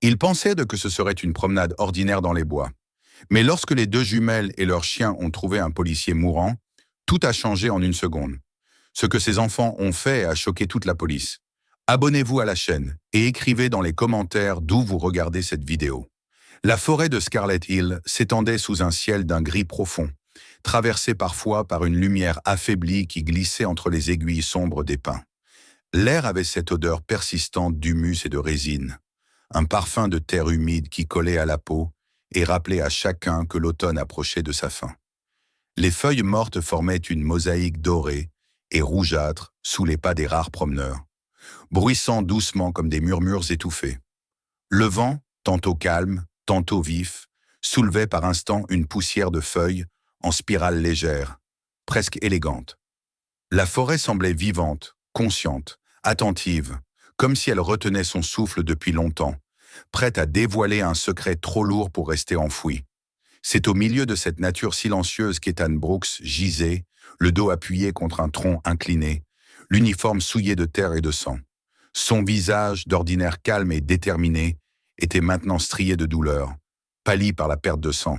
Ils pensaient que ce serait une promenade ordinaire dans les bois. Mais lorsque les deux jumelles et leurs chiens ont trouvé un policier mourant, tout a changé en une seconde. Ce que ces enfants ont fait a choqué toute la police. Abonnez-vous à la chaîne et écrivez dans les commentaires d'où vous regardez cette vidéo. La forêt de Scarlet Hill s'étendait sous un ciel d'un gris profond, traversé parfois par une lumière affaiblie qui glissait entre les aiguilles sombres des pins. L'air avait cette odeur persistante d'humus et de résine, un parfum de terre humide qui collait à la peau et rappelait à chacun que l'automne approchait de sa fin. Les feuilles mortes formaient une mosaïque dorée et rougeâtre sous les pas des rares promeneurs, bruissant doucement comme des murmures étouffés. Le vent, tantôt calme, tantôt vif, soulevait par instants une poussière de feuilles en spirale légère, presque élégante. La forêt semblait vivante, consciente, attentive, comme si elle retenait son souffle depuis longtemps, prête à dévoiler un secret trop lourd pour rester enfoui. C'est au milieu de cette nature silencieuse qu'Ethan Brooks gisait, le dos appuyé contre un tronc incliné, l'uniforme souillé de terre et de sang. Son visage, d'ordinaire calme et déterminé, était maintenant strié de douleur, pâli par la perte de sang.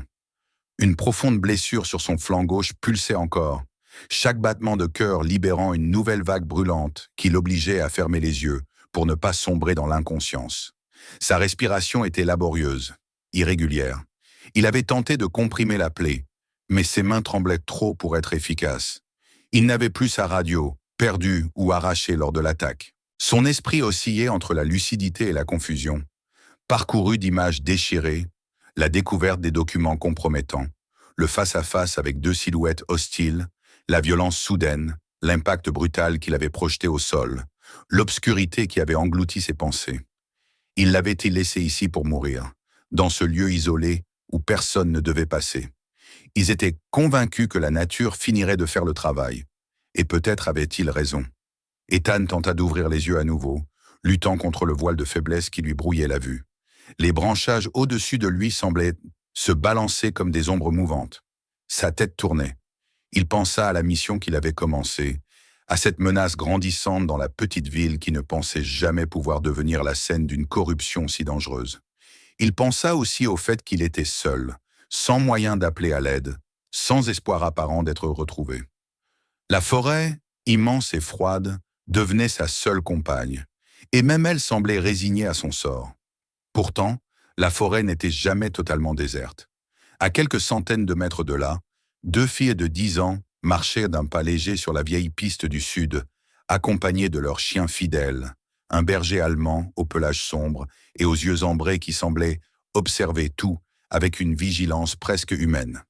Une profonde blessure sur son flanc gauche pulsait encore, chaque battement de cœur libérant une nouvelle vague brûlante qui l'obligeait à fermer les yeux pour ne pas sombrer dans l'inconscience. Sa respiration était laborieuse, irrégulière. Il avait tenté de comprimer la plaie, mais ses mains tremblaient trop pour être efficaces. Il n'avait plus sa radio, perdue ou arrachée lors de l'attaque. Son esprit oscillait entre la lucidité et la confusion, parcouru d'images déchirées, la découverte des documents compromettants, le face-à-face avec deux silhouettes hostiles, la violence soudaine, l'impact brutal qu'il avait projeté au sol, l'obscurité qui avait englouti ses pensées. Il l'avait-il laissé ici pour mourir, dans ce lieu isolé où personne ne devait passer. Ils étaient convaincus que la nature finirait de faire le travail, et peut-être avait-il raison. Ethan tenta d'ouvrir les yeux à nouveau, luttant contre le voile de faiblesse qui lui brouillait la vue. Les branchages au-dessus de lui semblaient se balancer comme des ombres mouvantes. Sa tête tournait. Il pensa à la mission qu'il avait commencée, à cette menace grandissante dans la petite ville qui ne pensait jamais pouvoir devenir la scène d'une corruption si dangereuse. Il pensa aussi au fait qu'il était seul, sans moyen d'appeler à l'aide, sans espoir apparent d'être retrouvé. La forêt, immense et froide, devenait sa seule compagne, et même elle semblait résignée à son sort. Pourtant, la forêt n'était jamais totalement déserte. À quelques centaines de mètres de là, deux filles de 10 ans marchaient d'un pas léger sur la vieille piste du sud, accompagnées de leurs chiens fidèles, un berger allemand au pelage sombre et aux yeux ambrés qui semblait observer tout avec une vigilance presque humaine.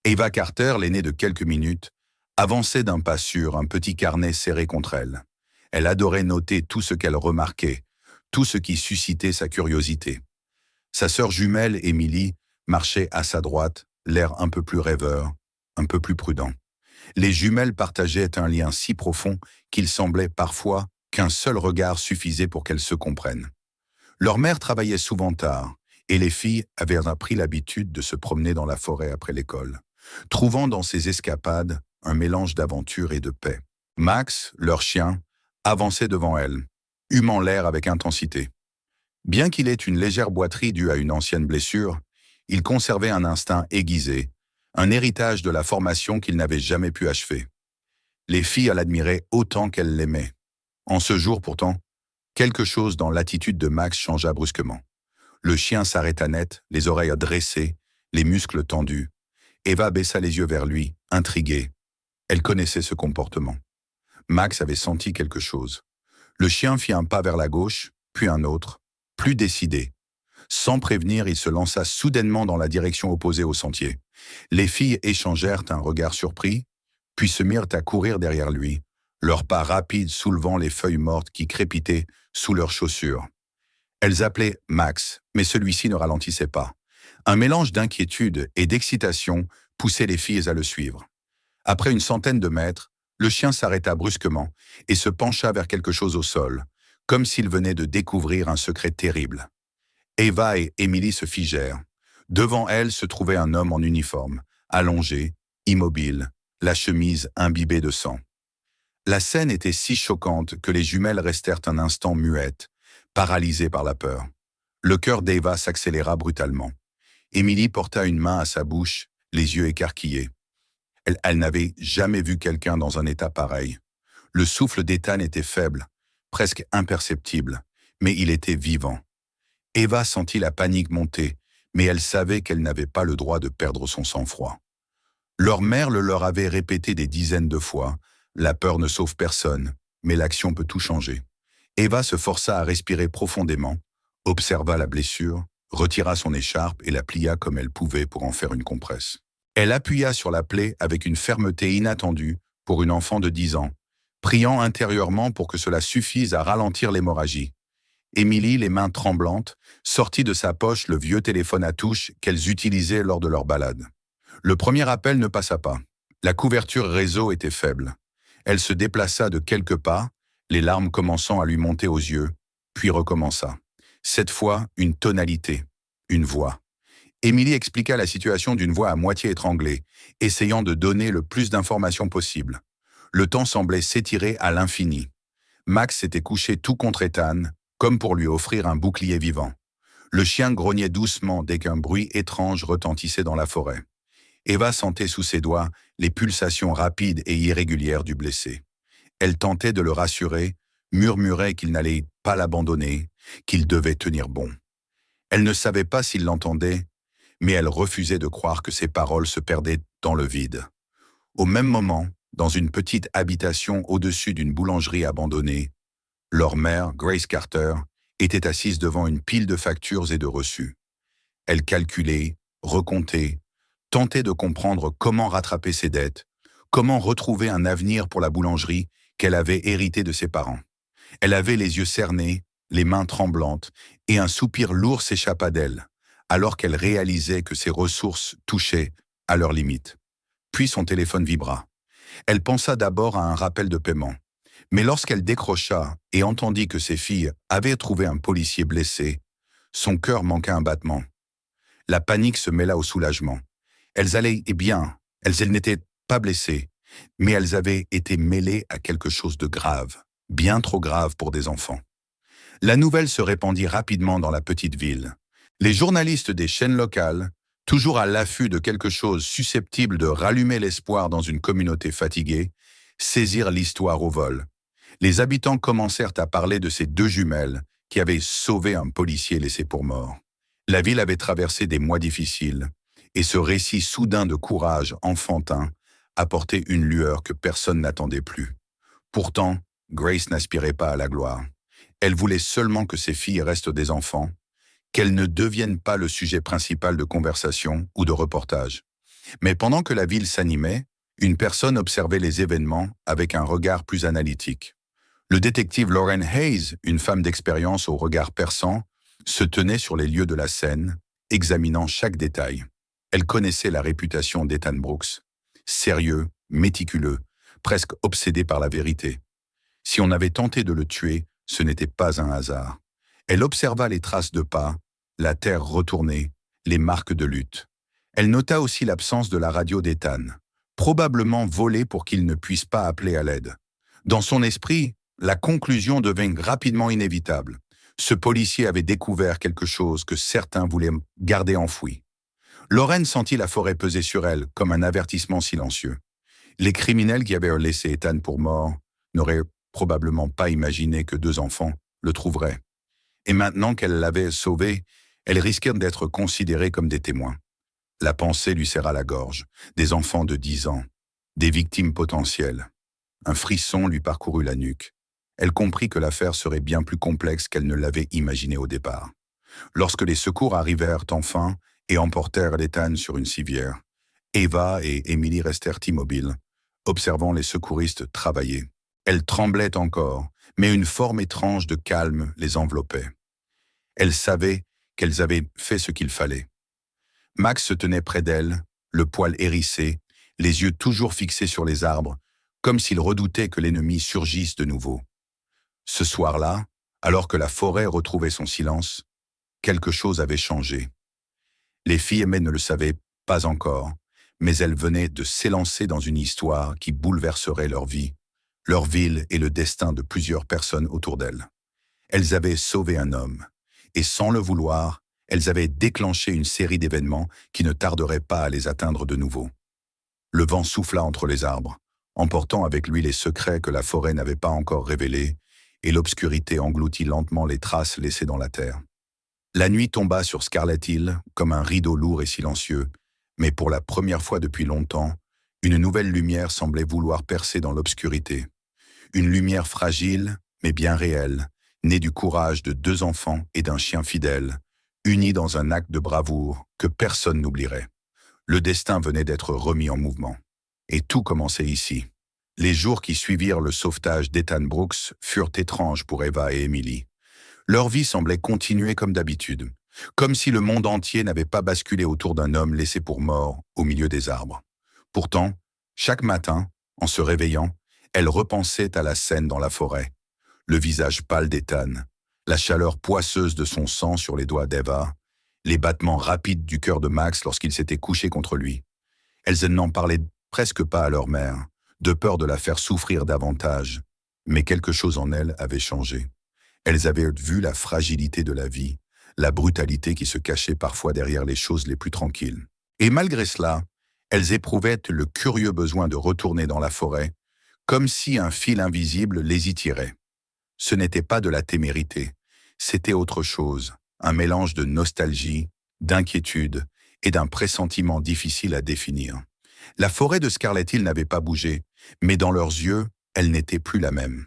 Ava Carter, l'aînée de quelques minutes, avançait d'un pas sûr, un petit carnet serré contre elle. Elle adorait noter tout ce qu'elle remarquait, tout ce qui suscitait sa curiosité. Sa sœur jumelle, Emily, marchait à sa droite, l'air un peu plus rêveur, un peu plus prudent. Les jumelles partageaient un lien si profond qu'il semblait parfois qu'un seul regard suffisait pour qu'elles se comprennent. Leur mère travaillait souvent tard, et les filles avaient appris l'habitude de se promener dans la forêt après l'école, trouvant dans ces escapades un mélange d'aventure et de paix. Max, leur chien, avançait devant elles, humant l'air avec intensité. Bien qu'il ait une légère boiterie due à une ancienne blessure, il conservait un instinct aiguisé, un héritage de la formation qu'il n'avait jamais pu achever. Les filles l'admiraient autant qu'elles l'aimaient. En ce jour pourtant, quelque chose dans l'attitude de Max changea brusquement. Le chien s'arrêta net, les oreilles dressées, les muscles tendus. Ava baissa les yeux vers lui, intriguée. Elle connaissait ce comportement. Max avait senti quelque chose. Le chien fit un pas vers la gauche, puis un autre, plus décidé. Sans prévenir, il se lança soudainement dans la direction opposée au sentier. Les filles échangèrent un regard surpris, puis se mirent à courir derrière lui, leurs pas rapides soulevant les feuilles mortes qui crépitaient sous leurs chaussures. Elles appelaient Max, mais celui-ci ne ralentissait pas. Un mélange d'inquiétude et d'excitation poussait les filles à le suivre. Après une centaine de mètres, le chien s'arrêta brusquement et se pencha vers quelque chose au sol, comme s'il venait de découvrir un secret terrible. Ava et Emily se figèrent. Devant elles se trouvait un homme en uniforme, allongé, immobile, la chemise imbibée de sang. La scène était si choquante que les jumelles restèrent un instant muettes, paralysées par la peur. Le cœur d'Eva s'accéléra brutalement. Emily porta une main à sa bouche, les yeux écarquillés. Elle n'avait jamais vu quelqu'un dans un état pareil. Le souffle d'Ethan était faible, presque imperceptible, mais il était vivant. Eva sentit la panique monter, mais elle savait qu'elle n'avait pas le droit de perdre son sang-froid. Leur mère le leur avait répété des dizaines de fois, la peur ne sauve personne, mais l'action peut tout changer. Eva se força à respirer profondément, observa la blessure, retira son écharpe et la plia comme elle pouvait pour en faire une compresse. Elle appuya sur la plaie avec une fermeté inattendue pour une enfant de 10 ans, priant intérieurement pour que cela suffise à ralentir l'hémorragie. Émilie, les mains tremblantes, sortit de sa poche le vieux téléphone à touche qu'elles utilisaient lors de leur balade. Le premier appel ne passa pas. La couverture réseau était faible. Elle se déplaça de quelques pas, les larmes commençant à lui monter aux yeux, puis recommença. Cette fois, une tonalité, une voix. Émilie expliqua la situation d'une voix à moitié étranglée, essayant de donner le plus d'informations possible. Le temps semblait s'étirer à l'infini. Max s'était couché tout contre Ethan, comme pour lui offrir un bouclier vivant. Le chien grognait doucement dès qu'un bruit étrange retentissait dans la forêt. Eva sentait sous ses doigts les pulsations rapides et irrégulières du blessé. Elle tentait de le rassurer, murmurait qu'il n'allait pas l'abandonner, qu'il devait tenir bon. Elle ne savait pas s'il l'entendait, mais elle refusait de croire que ses paroles se perdaient dans le vide. Au même moment, dans une petite habitation au-dessus d'une boulangerie abandonnée, leur mère, Grace Carter, était assise devant une pile de factures et de reçus. Elle calculait, recomptait, tentait de comprendre comment rattraper ses dettes, comment retrouver un avenir pour la boulangerie qu'elle avait héritée de ses parents. Elle avait les yeux cernés, les mains tremblantes, et un soupir lourd s'échappa d'elle, alors qu'elle réalisait que ses ressources touchaient à leurs limites. Puis son téléphone vibra. Elle pensa d'abord à un rappel de paiement. Mais lorsqu'elle décrocha et entendit que ses filles avaient trouvé un policier blessé, son cœur manqua un battement. La panique se mêla au soulagement. Elles allaient bien, elles n'étaient pas blessées, mais elles avaient été mêlées à quelque chose de grave, bien trop grave pour des enfants. La nouvelle se répandit rapidement dans la petite ville. Les journalistes des chaînes locales, toujours à l'affût de quelque chose susceptible de rallumer l'espoir dans une communauté fatiguée, saisirent l'histoire au vol. Les habitants commencèrent à parler de ces deux jumelles qui avaient sauvé un policier laissé pour mort. La ville avait traversé des mois difficiles, et ce récit soudain de courage enfantin apportait une lueur que personne n'attendait plus. Pourtant, Grace n'aspirait pas à la gloire. Elle voulait seulement que ses filles restent des enfants, qu'elles ne deviennent pas le sujet principal de conversation ou de reportage. Mais pendant que la ville s'animait, une personne observait les événements avec un regard plus analytique. Le détective Lauren Hayes, une femme d'expérience au regard perçant, se tenait sur les lieux de la scène, examinant chaque détail. Elle connaissait la réputation d'Ethan Brooks, sérieux, méticuleux, presque obsédé par la vérité. Si on avait tenté de le tuer, ce n'était pas un hasard. Elle observa les traces de pas, la terre retournée, les marques de lutte. Elle nota aussi l'absence de la radio d'Ethan, probablement volée pour qu'il ne puisse pas appeler à l'aide. Dans son esprit, la conclusion devint rapidement inévitable. Ce policier avait découvert quelque chose que certains voulaient garder enfoui. Lauren sentit la forêt peser sur elle comme un avertissement silencieux. Les criminels qui avaient laissé Ethan pour mort n'auraient probablement pas imaginé que deux enfants le trouveraient. Et maintenant qu'elle l'avait sauvé, elle risquait d'être considérée comme des témoins. La pensée lui serra la gorge. Des enfants de 10 ans, des victimes potentielles. Un frisson lui parcourut la nuque. Elle comprit que l'affaire serait bien plus complexe qu'elle ne l'avait imaginé au départ. Lorsque les secours arrivèrent enfin et emportèrent Ethan sur une civière, Eva et Emily restèrent immobiles, observant les secouristes travailler. Elles tremblaient encore, mais une forme étrange de calme les enveloppait. Elles savaient qu'elles avaient fait ce qu'il fallait. Max se tenait près d'elle, le poil hérissé, les yeux toujours fixés sur les arbres, comme s'il redoutait que l'ennemi surgisse de nouveau. Ce soir-là, alors que la forêt retrouvait son silence, quelque chose avait changé. Les filles ne le savaient pas encore, mais elles venaient de s'élancer dans une histoire qui bouleverserait leur vie, leur ville et le destin de plusieurs personnes autour d'elles. Elles avaient sauvé un homme, et sans le vouloir, elles avaient déclenché une série d'événements qui ne tarderaient pas à les atteindre de nouveau. Le vent souffla entre les arbres, emportant avec lui les secrets que la forêt n'avait pas encore révélés, et l'obscurité engloutit lentement les traces laissées dans la terre. La nuit tomba sur Scarlet Hill comme un rideau lourd et silencieux, mais pour la première fois depuis longtemps, une nouvelle lumière semblait vouloir percer dans l'obscurité. Une lumière fragile, mais bien réelle, née du courage de 2 enfants et d'un chien fidèle, unis dans un acte de bravoure que personne n'oublierait. Le destin venait d'être remis en mouvement. Et tout commençait ici. Les jours qui suivirent le sauvetage d'Ethan Brooks furent étranges pour Eva et Emily. Leur vie semblait continuer comme d'habitude, comme si le monde entier n'avait pas basculé autour d'un homme laissé pour mort au milieu des arbres. Pourtant, chaque matin, en se réveillant, elle repensait à la scène dans la forêt. Le visage pâle d'Ethan, la chaleur poisseuse de son sang sur les doigts d'Eva, les battements rapides du cœur de Max lorsqu'il s'était couché contre lui. Elles n'en parlaient presque pas à leur mère, de peur de la faire souffrir davantage. Mais quelque chose en elles avait changé. Elles avaient vu la fragilité de la vie, la brutalité qui se cachait parfois derrière les choses les plus tranquilles. Et malgré cela, elles éprouvaient le curieux besoin de retourner dans la forêt, comme si un fil invisible les y tirait. Ce n'était pas de la témérité, c'était autre chose, un mélange de nostalgie, d'inquiétude et d'un pressentiment difficile à définir. La forêt de Scarlet Hill n'avait pas bougé, mais dans leurs yeux, elle n'était plus la même.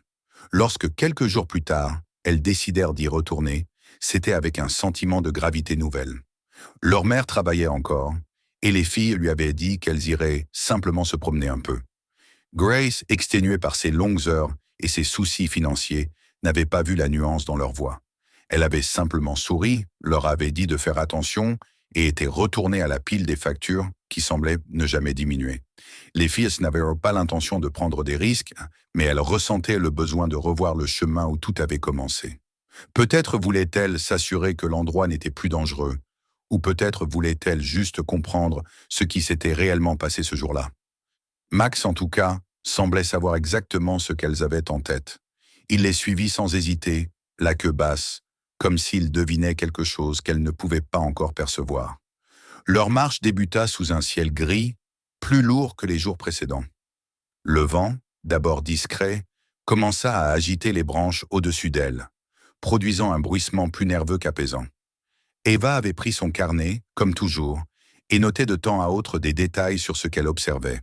Lorsque quelques jours plus tard, elles décidèrent d'y retourner, c'était avec un sentiment de gravité nouvelle. Leur mère travaillait encore, et les filles lui avaient dit qu'elles iraient simplement se promener un peu. Grace, exténuée par ses longues heures et ses soucis financiers, n'avait pas vu la nuance dans leur voix. Elle avait simplement souri, leur avait dit de faire attention et était retournée à la pile des factures qui semblait ne jamais diminuer. Les filles n'avaient pas l'intention de prendre des risques, mais elles ressentaient le besoin de revoir le chemin où tout avait commencé. Peut-être voulaient-elles s'assurer que l'endroit n'était plus dangereux, ou peut-être voulaient-elles juste comprendre ce qui s'était réellement passé ce jour-là. Max, en tout cas, semblait savoir exactement ce qu'elles avaient en tête. Il les suivit sans hésiter, la queue basse, comme s'il devinait quelque chose qu'elles ne pouvaient pas encore percevoir. Leur marche débuta sous un ciel gris, plus lourd que les jours précédents. Le vent, d'abord discret, commença à agiter les branches au-dessus d'elles, produisant un bruissement plus nerveux qu'apaisant. Eva avait pris son carnet, comme toujours, et notait de temps à autre des détails sur ce qu'elle observait.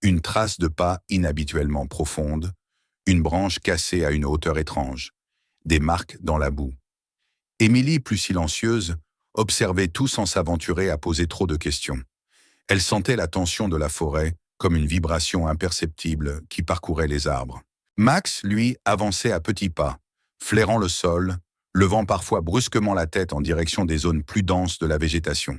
Une trace de pas inhabituellement profonde, une branche cassée à une hauteur étrange, des marques dans la boue. Émilie, plus silencieuse, observait tout sans s'aventurer à poser trop de questions. Elle sentait la tension de la forêt comme une vibration imperceptible qui parcourait les arbres. Max, lui, avançait à petits pas, flairant le sol, levant parfois brusquement la tête en direction des zones plus denses de la végétation.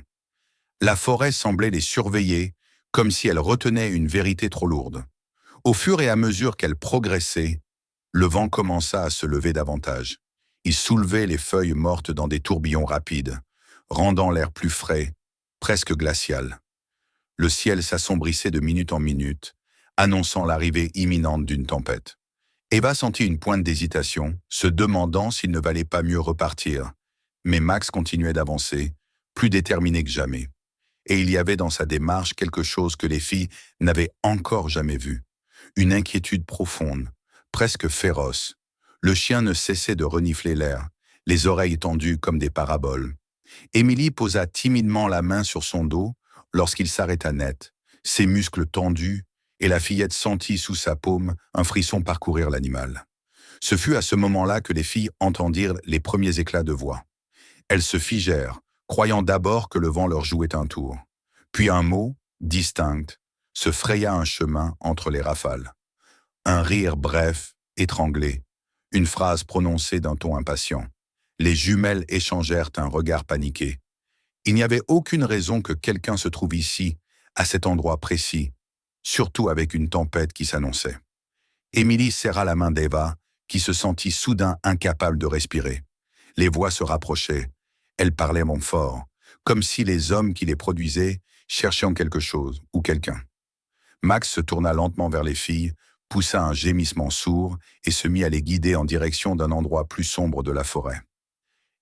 La forêt semblait les surveiller, comme si elle retenait une vérité trop lourde. Au fur et à mesure qu'elle progressait, le vent commença à se lever davantage. Il soulevait les feuilles mortes dans des tourbillons rapides, rendant l'air plus frais, presque glacial. Le ciel s'assombrissait de minute en minute, annonçant l'arrivée imminente d'une tempête. Eva sentit une pointe d'hésitation, se demandant s'il ne valait pas mieux repartir. Mais Max continuait d'avancer, plus déterminé que jamais. Et il y avait dans sa démarche quelque chose que les filles n'avaient encore jamais vu. Une inquiétude profonde, presque féroce. Le chien ne cessait de renifler l'air, les oreilles tendues comme des paraboles. Émilie posa timidement la main sur son dos lorsqu'il s'arrêta net, ses muscles tendus, et la fillette sentit sous sa paume un frisson parcourir l'animal. Ce fut à ce moment-là que les filles entendirent les premiers éclats de voix. Elles se figèrent, croyant d'abord que le vent leur jouait un tour. Puis un mot, distinct, se fraya un chemin entre les rafales. Un rire bref, étranglé, une phrase prononcée d'un ton impatient. Les jumelles échangèrent un regard paniqué. Il n'y avait aucune raison que quelqu'un se trouve ici, à cet endroit précis, surtout avec une tempête qui s'annonçait. Émilie serra la main d'Eva, qui se sentit soudain incapable de respirer. Les voix se rapprochaient. Elles parlaient fort, comme si les hommes qui les produisaient cherchaient en quelque chose ou quelqu'un. Max se tourna lentement vers les filles, poussa un gémissement sourd et se mit à les guider en direction d'un endroit plus sombre de la forêt.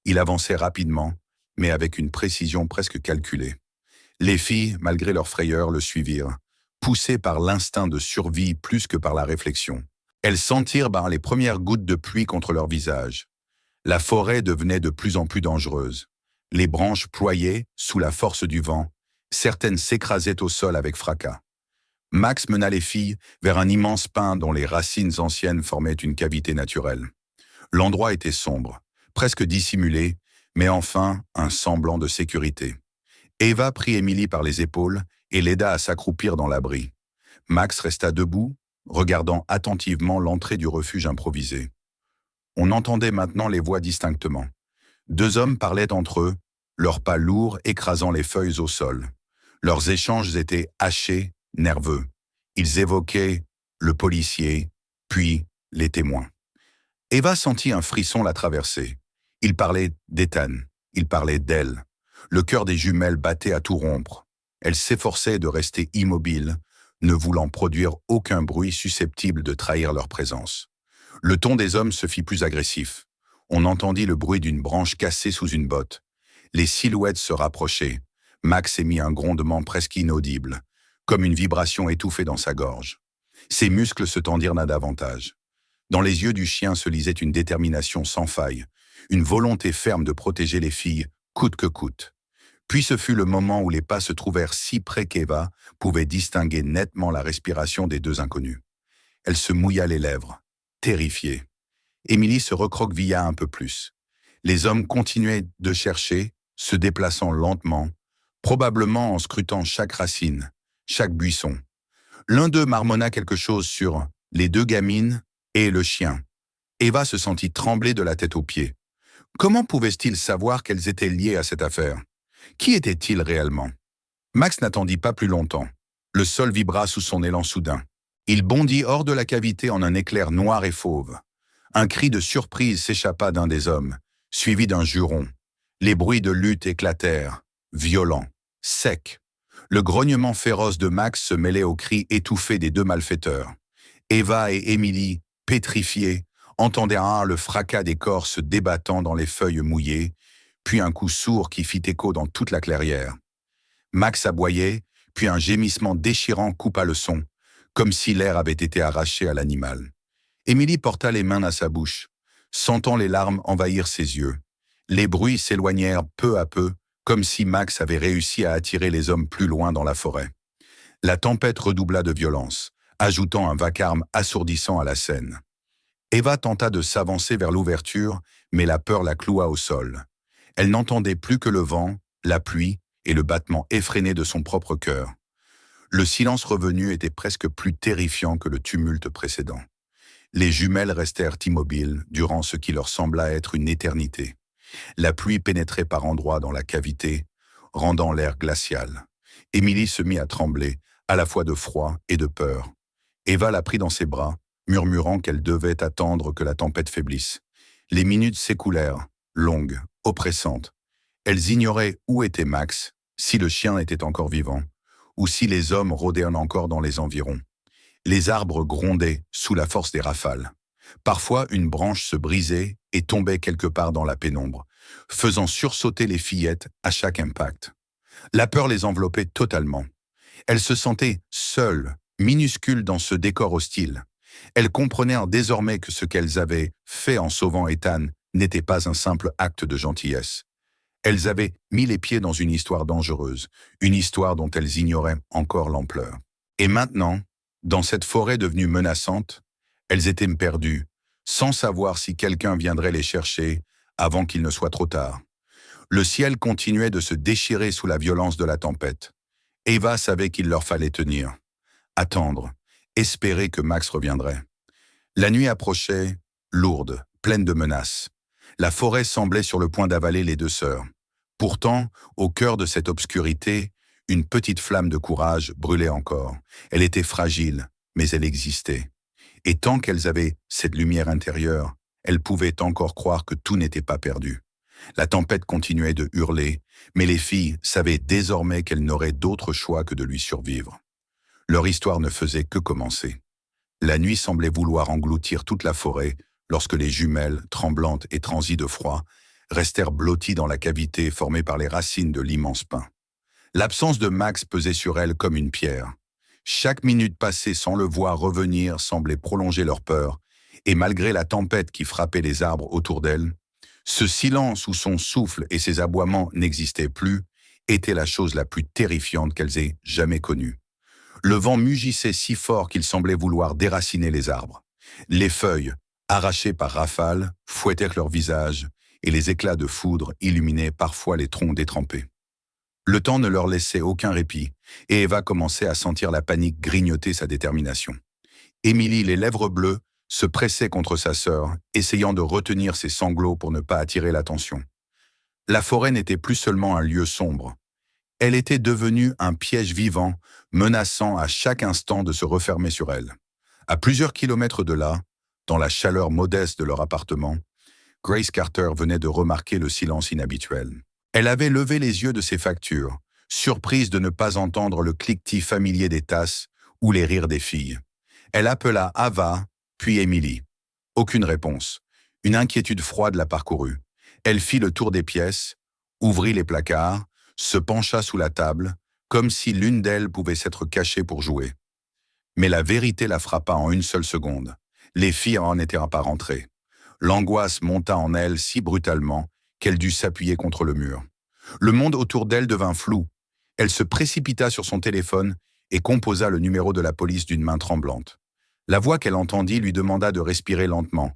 Il avançait rapidement, mais avec une précision presque calculée. Les filles, malgré leur frayeur, le suivirent, poussées par l'instinct de survie plus que par la réflexion. Elles sentirent les premières gouttes de pluie contre leur visage. La forêt devenait de plus en plus dangereuse. Les branches ployaient sous la force du vent, certaines s'écrasaient au sol avec fracas. Max mena les filles vers un immense pin dont les racines anciennes formaient une cavité naturelle. L'endroit était sombre, presque dissimulé, mais enfin un semblant de sécurité. Eva prit Émilie par les épaules et l'aida à s'accroupir dans l'abri. Max resta debout, regardant attentivement l'entrée du refuge improvisé. On entendait maintenant les voix distinctement. Deux hommes parlaient entre eux, leurs pas lourds écrasant les feuilles au sol. Leurs échanges étaient hachés, nerveux. Ils évoquaient le policier, puis les témoins. Eva sentit un frisson la traverser. Il parlait d'Ethan, il parlait d'elle. Le cœur des jumelles battait à tout rompre. Elle s'efforçait de rester immobile, ne voulant produire aucun bruit susceptible de trahir leur présence. Le ton des hommes se fit plus agressif. On entendit le bruit d'une branche cassée sous une botte. Les silhouettes se rapprochaient. Max émit un grondement presque inaudible, comme une vibration étouffée dans sa gorge. Ses muscles se tendirent davantage. Dans les yeux du chien se lisait une détermination sans faille, une volonté ferme de protéger les filles, coûte que coûte. Puis ce fut le moment où les pas se trouvèrent si près qu'Eva pouvait distinguer nettement la respiration des deux inconnus. Elle se mouilla les lèvres, terrifiée. Émilie se recroquevilla un peu plus. Les hommes continuaient de chercher, se déplaçant lentement, probablement en scrutant chaque racine, chaque buisson. L'un d'eux marmonna quelque chose sur les deux gamines et le chien. Eva se sentit trembler de la tête aux pieds. Comment pouvaient-ils savoir qu'elles étaient liées à cette affaire? Qui étaient-ils réellement? Max n'attendit pas plus longtemps. Le sol vibra sous son élan soudain. Il bondit hors de la cavité en un éclair noir et fauve. Un cri de surprise s'échappa d'un des hommes, suivi d'un juron. Les bruits de lutte éclatèrent, violents, secs. Le grognement féroce de Max se mêlait aux cris étouffés des deux malfaiteurs. Eva et Émilie, pétrifiées, entendirent le fracas des corps se débattant dans les feuilles mouillées, puis un coup sourd qui fit écho dans toute la clairière. Max aboyait, puis un gémissement déchirant coupa le son, comme si l'air avait été arraché à l'animal. Émilie porta les mains à sa bouche, sentant les larmes envahir ses yeux. Les bruits s'éloignèrent peu à peu, comme si Max avait réussi à attirer les hommes plus loin dans la forêt. La tempête redoubla de violence, ajoutant un vacarme assourdissant à la scène. Eva tenta de s'avancer vers l'ouverture, mais la peur la cloua au sol. Elle n'entendait plus que le vent, la pluie et le battement effréné de son propre cœur. Le silence revenu était presque plus terrifiant que le tumulte précédent. Les jumelles restèrent immobiles durant ce qui leur sembla être une éternité. La pluie pénétrait par endroits dans la cavité, rendant l'air glacial. Émilie se mit à trembler, à la fois de froid et de peur. Eva la prit dans ses bras, murmurant qu'elle devait attendre que la tempête faiblisse. Les minutes s'écoulèrent, longues, oppressantes. Elles ignoraient où était Max, si le chien était encore vivant, ou si les hommes rôdaient encore dans les environs. Les arbres grondaient sous la force des rafales. Parfois, une branche se brisait et tombait quelque part dans la pénombre, faisant sursauter les fillettes à chaque impact. La peur les enveloppait totalement. Elles se sentaient seules, minuscules dans ce décor hostile. Elles comprenèrent désormais que ce qu'elles avaient fait en sauvant Ethan n'était pas un simple acte de gentillesse. Elles avaient mis les pieds dans une histoire dangereuse, une histoire dont elles ignoraient encore l'ampleur. Et maintenant, dans cette forêt devenue menaçante, elles étaient perdues, sans savoir si quelqu'un viendrait les chercher avant qu'il ne soit trop tard. Le ciel continuait de se déchirer sous la violence de la tempête. Eva savait qu'il leur fallait tenir, attendre, espérer que Max reviendrait. La nuit approchait, lourde, pleine de menaces. La forêt semblait sur le point d'avaler les deux sœurs. Pourtant, au cœur de cette obscurité, une petite flamme de courage brûlait encore. Elle était fragile, mais elle existait. Et tant qu'elles avaient cette lumière intérieure, elles pouvaient encore croire que tout n'était pas perdu. La tempête continuait de hurler, mais les filles savaient désormais qu'elles n'auraient d'autre choix que de lui survivre. Leur histoire ne faisait que commencer. La nuit semblait vouloir engloutir toute la forêt lorsque les jumelles, tremblantes et transies de froid, restèrent blottis dans la cavité formée par les racines de l'immense pin. L'absence de Max pesait sur elles comme une pierre. Chaque minute passée sans le voir revenir semblait prolonger leur peur, et malgré la tempête qui frappait les arbres autour d'elle, ce silence où son souffle et ses aboiements n'existaient plus était la chose la plus terrifiante qu'elles aient jamais connue. Le vent mugissait si fort qu'il semblait vouloir déraciner les arbres. Les feuilles, arrachées par rafales, fouettaient leurs visages, et les éclats de foudre illuminaient parfois les troncs détrempés. Le temps ne leur laissait aucun répit, et Eva commençait à sentir la panique grignoter sa détermination. Émilie, les lèvres bleues, se pressait contre sa sœur, essayant de retenir ses sanglots pour ne pas attirer l'attention. La forêt n'était plus seulement un lieu sombre. Elle était devenue un piège vivant, menaçant à chaque instant de se refermer sur elle. À plusieurs kilomètres de là, dans la chaleur modeste de leur appartement, Grace Carter venait de remarquer le silence inhabituel. Elle avait levé les yeux de ses factures, surprise de ne pas entendre le cliquetis familier des tasses ou les rires des filles. Elle appela Ava, puis Émilie. Aucune réponse. Une inquiétude froide la parcourut. Elle fit le tour des pièces, ouvrit les placards, se pencha sous la table, comme si l'une d'elles pouvait s'être cachée pour jouer. Mais la vérité la frappa en une seule seconde. Les filles en étaient pas rentrées. L'angoisse monta en elle si brutalement qu'elle dut s'appuyer contre le mur. Le monde autour d'elle devint flou. Elle se précipita sur son téléphone et composa le numéro de la police d'une main tremblante. La voix qu'elle entendit lui demanda de respirer lentement.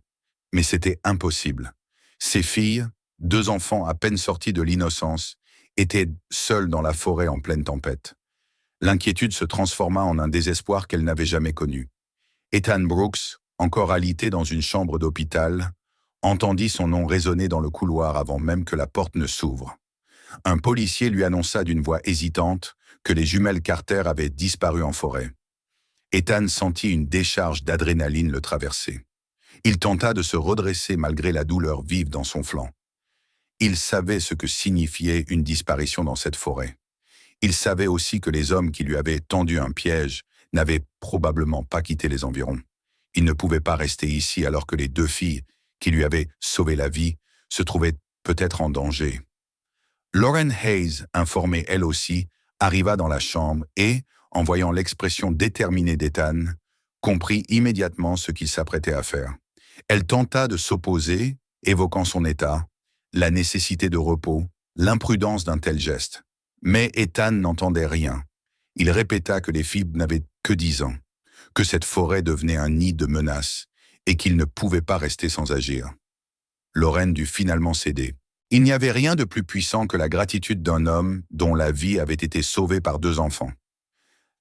Mais c'était impossible. Ses filles, 2 enfants à peine sortis de l'innocence, étaient seules dans la forêt en pleine tempête. L'inquiétude se transforma en un désespoir qu'elle n'avait jamais connu. Ethan Brooks, encore alité dans une chambre d'hôpital, entendit son nom résonner dans le couloir avant même que la porte ne s'ouvre. Un policier lui annonça d'une voix hésitante que les jumelles Carter avaient disparu en forêt. Ethan sentit une décharge d'adrénaline le traverser. Il tenta de se redresser malgré la douleur vive dans son flanc. Il savait ce que signifiait une disparition dans cette forêt. Il savait aussi que les hommes qui lui avaient tendu un piège n'avaient probablement pas quitté les environs. Il ne pouvait pas rester ici alors que les 2 filles qui lui avaient sauvé la vie se trouvaient peut-être en danger. Lauren Hayes, informée elle aussi, arriva dans la chambre et, en voyant l'expression déterminée d'Ethan, comprit immédiatement ce qu'il s'apprêtait à faire. Elle tenta de s'opposer, évoquant son état, la nécessité de repos, l'imprudence d'un tel geste. Mais Ethan n'entendait rien. Il répéta que les filles n'avaient que 10 ans, que cette forêt devenait un nid de menaces et qu'il ne pouvait pas rester sans agir. Lauren dut finalement céder. Il n'y avait rien de plus puissant que la gratitude d'un homme dont la vie avait été sauvée par 2 enfants.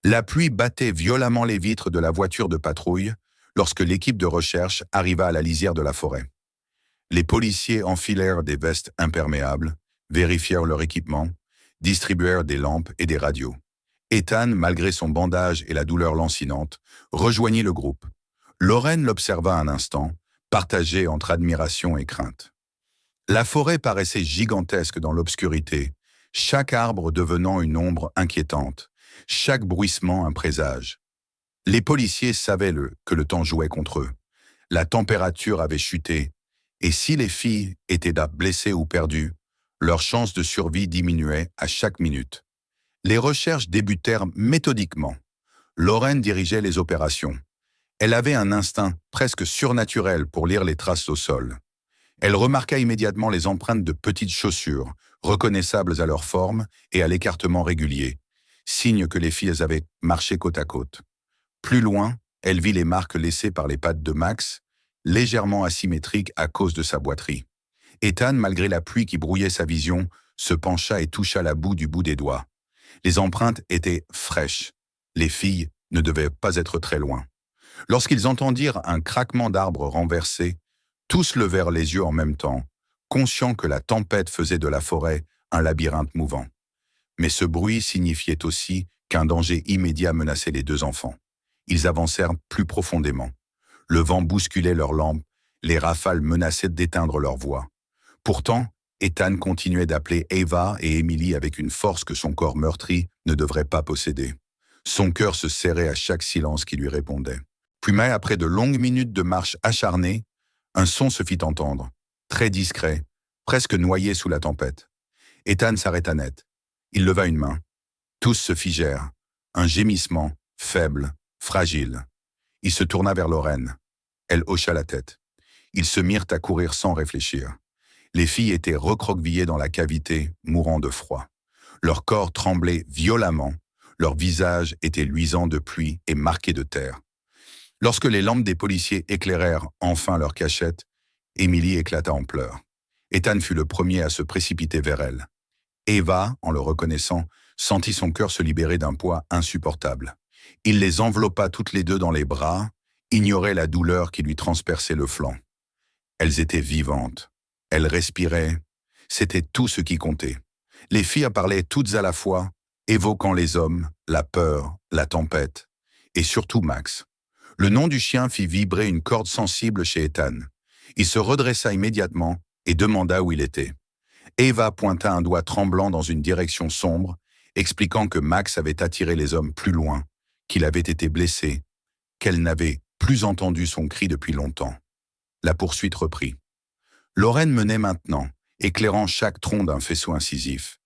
La pluie battait violemment les vitres de la voiture de patrouille lorsque l'équipe de recherche arriva à la lisière de la forêt. Les policiers enfilèrent des vestes imperméables, vérifièrent leur équipement, distribuèrent des lampes et des radios. Ethan, malgré son bandage et la douleur lancinante, rejoignit le groupe. Lauren l'observa un instant, partagée entre admiration et crainte. La forêt paraissait gigantesque dans l'obscurité, chaque arbre devenant une ombre inquiétante, chaque bruissement un présage. Les policiers savaient que le temps jouait contre eux. La température avait chuté, et si les filles étaient blessées ou perdues, leurs chances de survie diminuaient à chaque minute. Les recherches débutèrent méthodiquement. Lauren dirigeait les opérations. Elle avait un instinct presque surnaturel pour lire les traces au sol. Elle remarqua immédiatement les empreintes de petites chaussures, reconnaissables à leur forme et à l'écartement régulier, signe que les filles avaient marché côte à côte. Plus loin, elle vit les marques laissées par les pattes de Max, légèrement asymétriques à cause de sa boiterie. Ethan, malgré la pluie qui brouillait sa vision, se pencha et toucha la boue du bout des doigts. Les empreintes étaient fraîches. Les filles ne devaient pas être très loin. Lorsqu'ils entendirent un craquement d'arbres renversés, tous levèrent les yeux en même temps, conscients que la tempête faisait de la forêt un labyrinthe mouvant. Mais ce bruit signifiait aussi qu'un danger immédiat menaçait les 2 enfants. Ils avancèrent plus profondément. Le vent bousculait leurs lampes, les rafales menaçaient d'éteindre leur voix. Pourtant, Ethan continuait d'appeler Ava et Emily avec une force que son corps meurtri ne devrait pas posséder. Son cœur se serrait à chaque silence qui lui répondait. Puis, mais après de longues minutes de marche acharnée, un son se fit entendre, très discret, presque noyé sous la tempête. Ethan s'arrêta net. Il leva une main. Tous se figèrent. Un gémissement, faible, fragile. Il se tourna vers Lorraine. Elle hocha la tête. Ils se mirent à courir sans réfléchir. Les filles étaient recroquevillées dans la cavité, mourant de froid. Leur corps tremblait violemment, leurs visages étaient luisants de pluie et marqués de terre. Lorsque les lampes des policiers éclairèrent enfin leur cachette, Émilie éclata en pleurs. Ethan fut le premier à se précipiter vers elle. Eva, en le reconnaissant, sentit son cœur se libérer d'un poids insupportable. Il les enveloppa toutes les deux dans les bras, ignorait la douleur qui lui transperçait le flanc. Elles étaient vivantes. Elles respiraient. C'était tout ce qui comptait. Les filles parlaient toutes à la fois, évoquant les hommes, la peur, la tempête, et surtout Max. Le nom du chien fit vibrer une corde sensible chez Ethan. Il se redressa immédiatement et demanda où il était. Eva pointa un doigt tremblant dans une direction sombre, expliquant que Max avait attiré les hommes plus loin, qu'il avait été blessé, qu'elle n'avait plus entendu son cri depuis longtemps. La poursuite reprit. Lorraine menait maintenant, éclairant chaque tronc d'un faisceau incisif.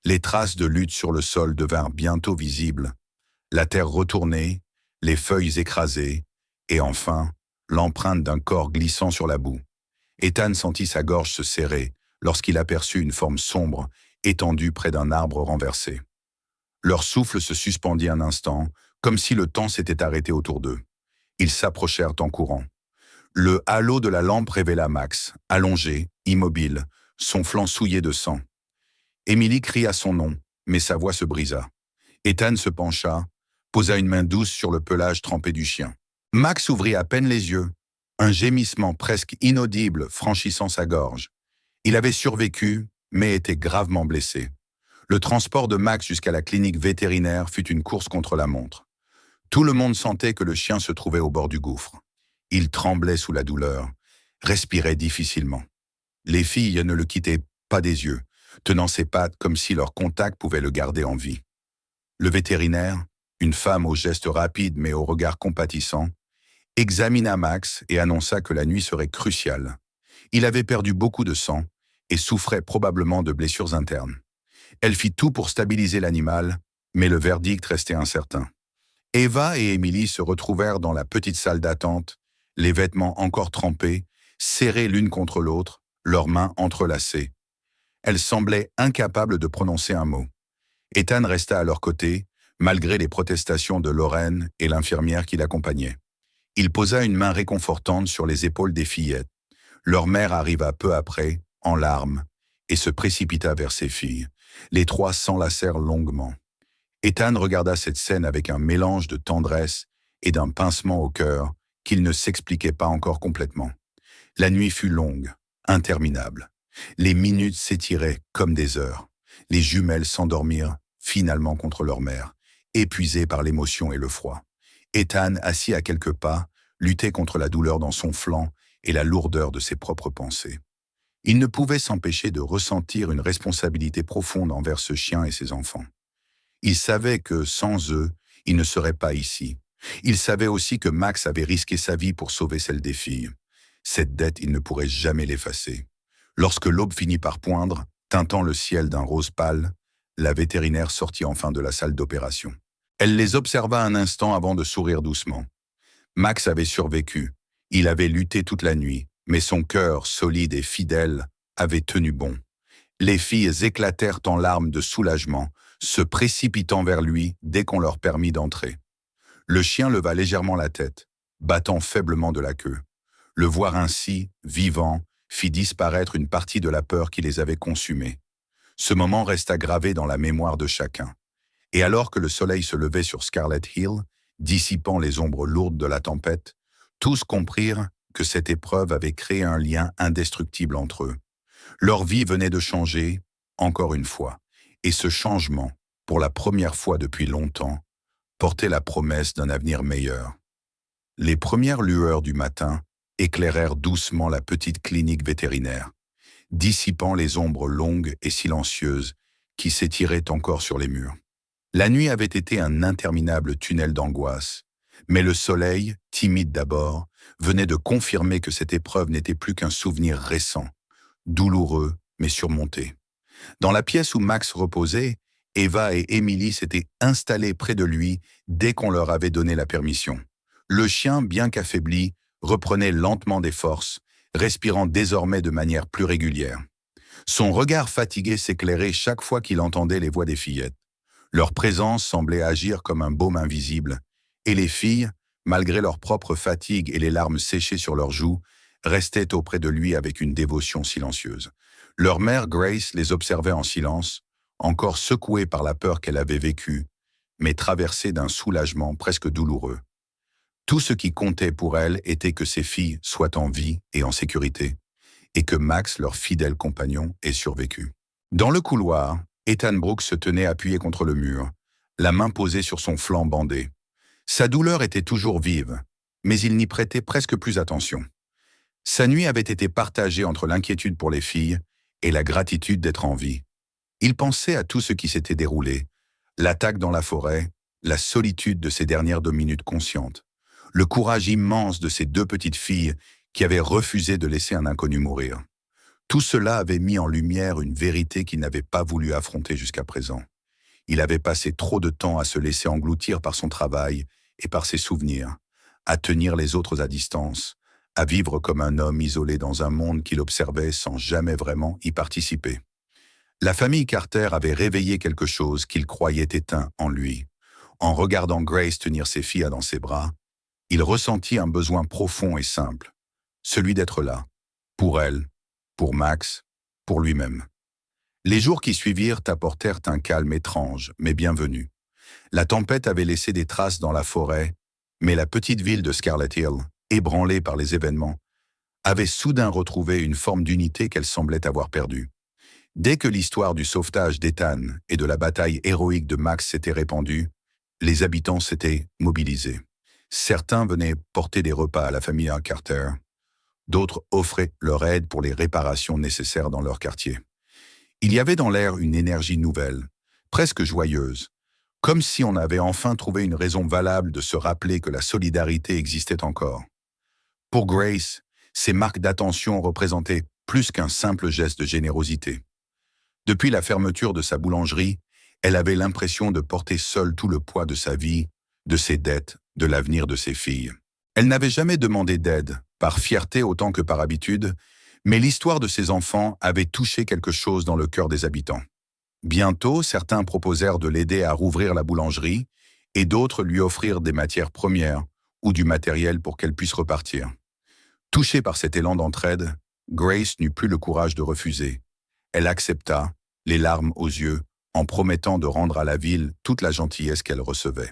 Les traces de lutte sur le sol devinrent bientôt visibles, la terre retournée, les feuilles écrasées, et enfin, l'empreinte d'un corps glissant sur la boue. Ethan sentit sa gorge se serrer lorsqu'il aperçut une forme sombre étendue près d'un arbre renversé. Leur souffle se suspendit un instant, comme si le temps s'était arrêté autour d'eux. Ils s'approchèrent en courant. Le halo de la lampe révéla Max, allongé, immobile, son flanc souillé de sang. Émilie cria son nom, mais sa voix se brisa. Ethan se pencha, posa une main douce sur le pelage trempé du chien. Max ouvrit à peine les yeux, un gémissement presque inaudible franchissant sa gorge. Il avait survécu, mais était gravement blessé. Le transport de Max jusqu'à la clinique vétérinaire fut une course contre la montre. Tout le monde sentait que le chien se trouvait au bord du gouffre. Il tremblait sous la douleur, respirait difficilement. Les filles ne le quittaient pas des yeux, tenant ses pattes comme si leur contact pouvait le garder en vie. Le vétérinaire, une femme aux gestes rapides mais au regard compatissant, examina Max et annonça que la nuit serait cruciale. Il avait perdu beaucoup de sang et souffrait probablement de blessures internes. Elle fit tout pour stabiliser l'animal, mais le verdict restait incertain. Eva et Émilie se retrouvèrent dans la petite salle d'attente, les vêtements encore trempés, serrés l'une contre l'autre, leurs mains entrelacées. Elles semblaient incapables de prononcer un mot. Ethan resta à leur côté, malgré les protestations de Lorraine et l'infirmière qui l'accompagnait. Il posa une main réconfortante sur les épaules des fillettes. Leur mère arriva peu après, en larmes, et se précipita vers ses filles. Les trois s'enlacèrent longuement. Ethan regarda cette scène avec un mélange de tendresse et d'un pincement au cœur qu'il ne s'expliquait pas encore complètement. La nuit fut longue, interminable. Les minutes s'étiraient comme des heures. Les jumelles s'endormirent finalement contre leur mère, épuisées par l'émotion et le froid. Ethan, assis à quelques pas, luttait contre la douleur dans son flanc et la lourdeur de ses propres pensées. Il ne pouvait s'empêcher de ressentir une responsabilité profonde envers ce chien et ses enfants. Il savait que, sans eux, il ne serait pas ici. Il savait aussi que Max avait risqué sa vie pour sauver celle des filles. Cette dette, il ne pourrait jamais l'effacer. Lorsque l'aube finit par poindre, teintant le ciel d'un rose pâle, la vétérinaire sortit enfin de la salle d'opération. Elle les observa un instant avant de sourire doucement. Max avait survécu. Il avait lutté toute la nuit, mais son cœur, solide et fidèle, avait tenu bon. Les filles éclatèrent en larmes de soulagement, se précipitant vers lui dès qu'on leur permit d'entrer. Le chien leva légèrement la tête, battant faiblement de la queue. Le voir ainsi, vivant, fit disparaître une partie de la peur qui les avait consumés. Ce moment resta gravé dans la mémoire de chacun. Et alors que le soleil se levait sur Scarlet Hill, dissipant les ombres lourdes de la tempête, tous comprirent que cette épreuve avait créé un lien indestructible entre eux. Leur vie venait de changer, encore une fois, et ce changement, pour la première fois depuis longtemps, portait la promesse d'un avenir meilleur. Les premières lueurs du matin éclairèrent doucement la petite clinique vétérinaire, dissipant les ombres longues et silencieuses qui s'étiraient encore sur les murs. La nuit avait été un interminable tunnel d'angoisse, mais le soleil, timide d'abord, venait de confirmer que cette épreuve n'était plus qu'un souvenir récent, douloureux mais surmontée. Dans la pièce où Max reposait, Eva et Emily s'étaient installées près de lui dès qu'on leur avait donné la permission. Le chien, bien qu'affaibli, reprenait lentement des forces, respirant désormais de manière plus régulière. Son regard fatigué s'éclairait chaque fois qu'il entendait les voix des fillettes. Leur présence semblait agir comme un baume invisible, et les filles, malgré leur propre fatigue et les larmes séchées sur leurs joues, restaient auprès de lui avec une dévotion silencieuse. Leur mère, Grace, les observait en silence, encore secouée par la peur qu'elle avait vécue, mais traversée d'un soulagement presque douloureux. Tout ce qui comptait pour elle était que ses filles soient en vie et en sécurité, et que Max, leur fidèle compagnon, ait survécu. Dans le couloir, Ethan Brooks se tenait appuyé contre le mur, la main posée sur son flanc bandé. Sa douleur était toujours vive, mais il n'y prêtait presque plus attention. Sa nuit avait été partagée entre l'inquiétude pour les filles et la gratitude d'être en vie. Il pensait à tout ce qui s'était déroulé, l'attaque dans la forêt, la solitude de ces dernières 2 minutes conscientes, le courage immense de ces 2 petites filles qui avaient refusé de laisser un inconnu mourir. Tout cela avait mis en lumière une vérité qu'il n'avait pas voulu affronter jusqu'à présent. Il avait passé trop de temps à se laisser engloutir par son travail et par ses souvenirs, à tenir les autres à distance, à vivre comme un homme isolé dans un monde qu'il observait sans jamais vraiment y participer. La famille Carter avait réveillé quelque chose qu'il croyait éteint en lui. En regardant Grace tenir ses filles dans ses bras, il ressentit un besoin profond et simple, celui d'être là, pour elle, pour Max, pour lui-même. Les jours qui suivirent apportèrent un calme étrange, mais bienvenu. La tempête avait laissé des traces dans la forêt, mais la petite ville de Scarlet Hill, ébranlée par les événements, avait soudain retrouvé une forme d'unité qu'elle semblait avoir perdue. Dès que l'histoire du sauvetage d'Ethan et de la bataille héroïque de Max s'était répandue, les habitants s'étaient mobilisés. Certains venaient porter des repas à la famille Carter, d'autres offraient leur aide pour les réparations nécessaires dans leur quartier. Il y avait dans l'air une énergie nouvelle, presque joyeuse, comme si on avait enfin trouvé une raison valable de se rappeler que la solidarité existait encore. Pour Grace, ces marques d'attention représentaient plus qu'un simple geste de générosité. Depuis la fermeture de sa boulangerie, elle avait l'impression de porter seule tout le poids de sa vie, de ses dettes, de l'avenir de ses filles. Elle n'avait jamais demandé d'aide, par fierté autant que par habitude, mais l'histoire de ses enfants avait touché quelque chose dans le cœur des habitants. Bientôt, certains proposèrent de l'aider à rouvrir la boulangerie et d'autres lui offrirent des matières premières ou du matériel pour qu'elle puisse repartir. Touchée par cet élan d'entraide, Grace n'eut plus le courage de refuser. Elle accepta, les larmes aux yeux, en promettant de rendre à la ville toute la gentillesse qu'elle recevait.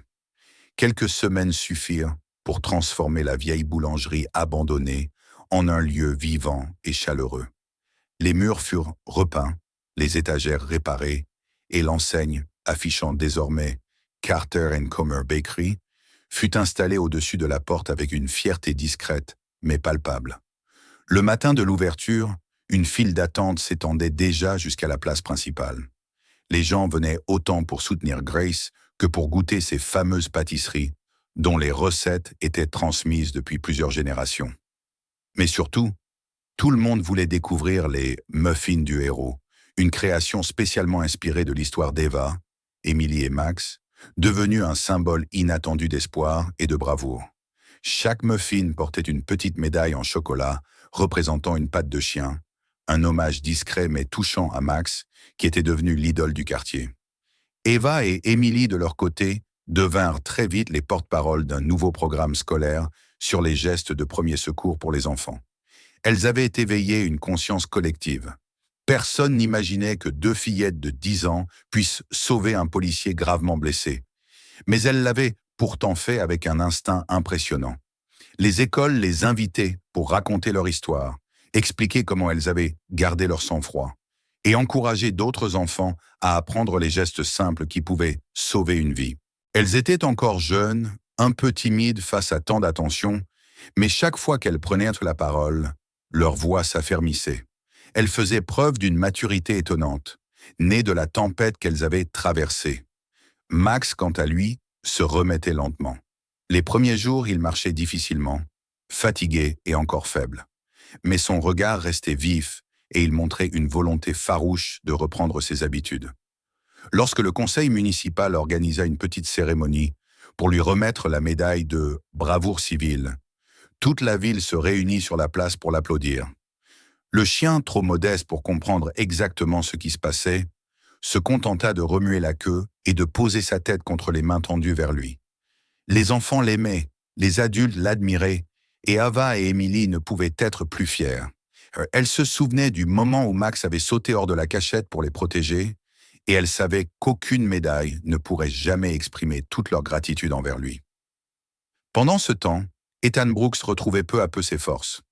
Quelques semaines suffirent pour transformer la vieille boulangerie abandonnée en un lieu vivant et chaleureux. Les murs furent repeints, les étagères réparées, et l'enseigne, affichant désormais Carter & Comer Bakery, fut installée au-dessus de la porte avec une fierté discrète, mais palpable. Le matin de l'ouverture, une file d'attente s'étendait déjà jusqu'à la place principale. Les gens venaient autant pour soutenir Grace que pour goûter ces fameuses pâtisseries, dont les recettes étaient transmises depuis plusieurs générations. Mais surtout, tout le monde voulait découvrir les muffins du héros, une création spécialement inspirée de l'histoire d'Eva, Emily et Max, devenue un symbole inattendu d'espoir et de bravoure. Chaque muffin portait une petite médaille en chocolat représentant une patte de chien, un hommage discret mais touchant à Max, qui était devenu l'idole du quartier. Eva et Emily, de leur côté, devinrent très vite les porte-paroles d'un nouveau programme scolaire sur les gestes de premier secours pour les enfants. Elles avaient éveillé une conscience collective. Personne n'imaginait que 2 fillettes de 10 ans puissent sauver un policier gravement blessé. Mais elles l'avaient pourtant fait avec un instinct impressionnant. Les écoles les invitaient pour raconter leur histoire, expliquer comment elles avaient gardé leur sang-froid, et encourager d'autres enfants à apprendre les gestes simples qui pouvaient sauver une vie. Elles étaient encore jeunes, un peu timides face à tant d'attention, mais chaque fois qu'elles prenaient la parole, leur voix s'affermissait. Elles faisaient preuve d'une maturité étonnante, née de la tempête qu'elles avaient traversée. Max, quant à lui, se remettait lentement. Les premiers jours, il marchait difficilement, fatigué et encore faible. Mais son regard restait vif et il montrait une volonté farouche de reprendre ses habitudes. Lorsque le conseil municipal organisa une petite cérémonie pour lui remettre la médaille de bravoure civile, toute la ville se réunit sur la place pour l'applaudir. Le chien, trop modeste pour comprendre exactement ce qui se passait, se contenta de remuer la queue et de poser sa tête contre les mains tendues vers lui. Les enfants l'aimaient, les adultes l'admiraient, et Ava et Emily ne pouvaient être plus fières. Elles se souvenaient du moment où Max avait sauté hors de la cachette pour les protéger, et elles savaient qu'aucune médaille ne pourrait jamais exprimer toute leur gratitude envers lui. Pendant ce temps, Ethan Brooks retrouvait peu à peu ses forces.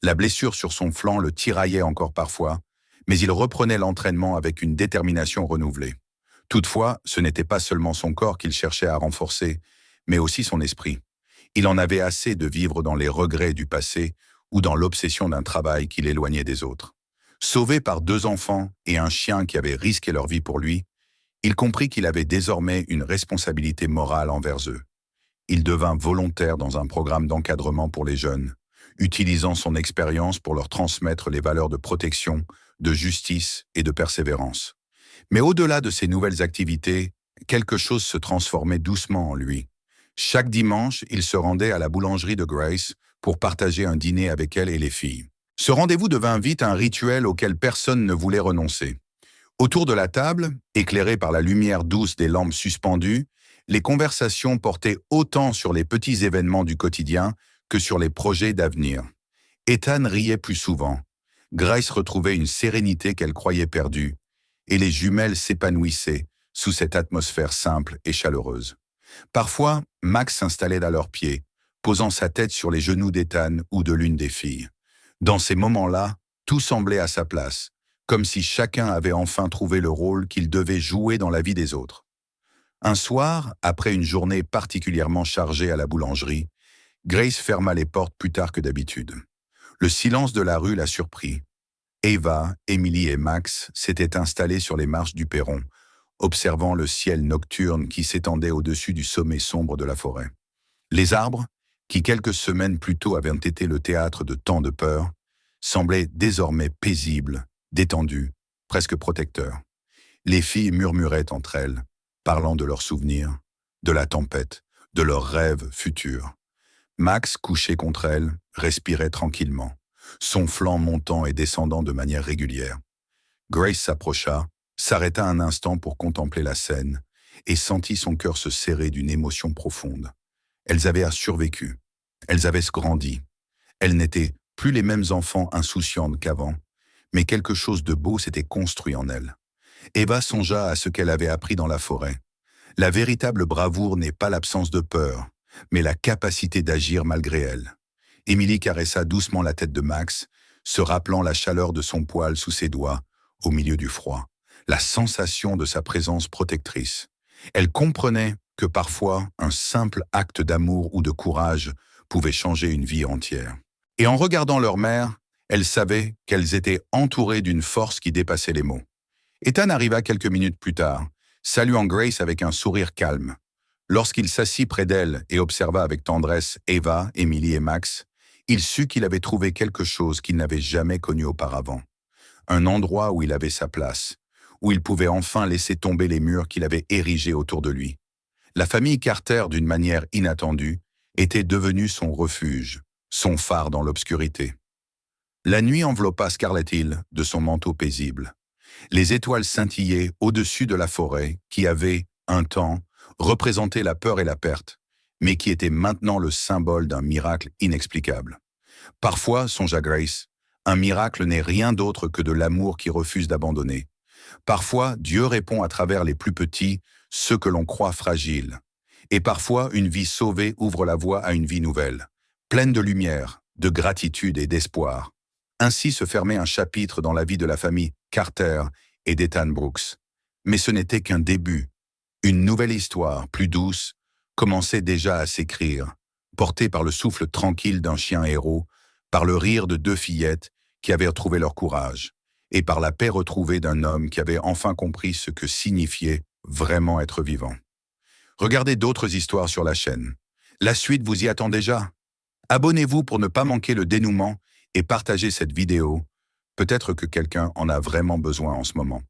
La blessure sur son flanc le tiraillait encore parfois, mais il reprenait l'entraînement avec une détermination renouvelée. Toutefois, ce n'était pas seulement son corps qu'il cherchait à renforcer, mais aussi son esprit. Il en avait assez de vivre dans les regrets du passé ou dans l'obsession d'un travail qui l'éloignait des autres. Sauvé par 2 enfants et un chien qui avaient risqué leur vie pour lui, il comprit qu'il avait désormais une responsabilité morale envers eux. Il devint volontaire dans un programme d'encadrement pour les jeunes, utilisant son expérience pour leur transmettre les valeurs de protection, de justice et de persévérance. Mais au-delà de ces nouvelles activités, quelque chose se transformait doucement en lui. Chaque dimanche, il se rendait à la boulangerie de Grace pour partager un dîner avec elle et les filles. Ce rendez-vous devint vite un rituel auquel personne ne voulait renoncer. Autour de la table, éclairée par la lumière douce des lampes suspendues, les conversations portaient autant sur les petits événements du quotidien que sur les projets d'avenir. Ethan riait plus souvent. Grace retrouvait une sérénité qu'elle croyait perdue, et les jumelles s'épanouissaient sous cette atmosphère simple et chaleureuse. Parfois, Max s'installait à leurs pieds, posant sa tête sur les genoux d'Ethan ou de l'une des filles. Dans ces moments-là, tout semblait à sa place, comme si chacun avait enfin trouvé le rôle qu'il devait jouer dans la vie des autres. Un soir, après une journée particulièrement chargée à la boulangerie, Grace ferma les portes plus tard que d'habitude. Le silence de la rue la surprit. Ava, Emily et Max s'étaient installés sur les marches du perron, observant le ciel nocturne qui s'étendait au-dessus du sommet sombre de la forêt. Les arbres, qui quelques semaines plus tôt avaient été le théâtre de tant de peur, semblaient désormais paisibles, détendus, presque protecteurs. Les filles murmuraient entre elles, parlant de leurs souvenirs, de la tempête, de leurs rêves futurs. Max, couché contre elle, respirait tranquillement, son flanc montant et descendant de manière régulière. Grace s'approcha, s'arrêta un instant pour contempler la scène et sentit son cœur se serrer d'une émotion profonde. Elles avaient survécu, elles avaient grandi. Elles n'étaient plus les mêmes enfants insouciantes qu'avant, mais quelque chose de beau s'était construit en elles. Eva songea à ce qu'elle avait appris dans la forêt. La véritable bravoure n'est pas l'absence de peur, mais la capacité d'agir malgré elle. Emily caressa doucement la tête de Max, se rappelant la chaleur de son poil sous ses doigts, au milieu du froid, la sensation de sa présence protectrice. Elle comprenait que parfois, un simple acte d'amour ou de courage pouvait changer une vie entière. Et en regardant leur mère, elle savait qu'elles étaient entourées d'une force qui dépassait les mots. Ethan arriva quelques minutes plus tard, saluant Grace avec un sourire calme. Lorsqu'il s'assit près d'elle et observa avec tendresse Ava, Emily et Max, il sut qu'il avait trouvé quelque chose qu'il n'avait jamais connu auparavant. Un endroit où il avait sa place, où il pouvait enfin laisser tomber les murs qu'il avait érigés autour de lui. La famille Carter, d'une manière inattendue, était devenue son refuge, son phare dans l'obscurité. La nuit enveloppa Scarlet Hill de son manteau paisible. Les étoiles scintillaient au-dessus de la forêt qui avait, un temps, représenté la peur et la perte, mais qui était maintenant le symbole d'un miracle inexplicable. Parfois, songea Grace, un miracle n'est rien d'autre que de l'amour qui refuse d'abandonner. Parfois, Dieu répond à travers les plus petits, ceux que l'on croit fragiles. Et parfois, une vie sauvée ouvre la voie à une vie nouvelle, pleine de lumière, de gratitude et d'espoir. Ainsi se fermait un chapitre dans la vie de la famille Carter et d'Ethan Brooks. Mais ce n'était qu'un début. Une nouvelle histoire, plus douce, commençait déjà à s'écrire, portée par le souffle tranquille d'un chien héros, par le rire de 2 fillettes qui avaient retrouvé leur courage, et par la paix retrouvée d'un homme qui avait enfin compris ce que signifiait vraiment être vivant. Regardez d'autres histoires sur la chaîne. La suite vous y attend déjà. Abonnez-vous pour ne pas manquer le dénouement et partagez cette vidéo Peut-être que quelqu'un en a vraiment besoin en ce moment.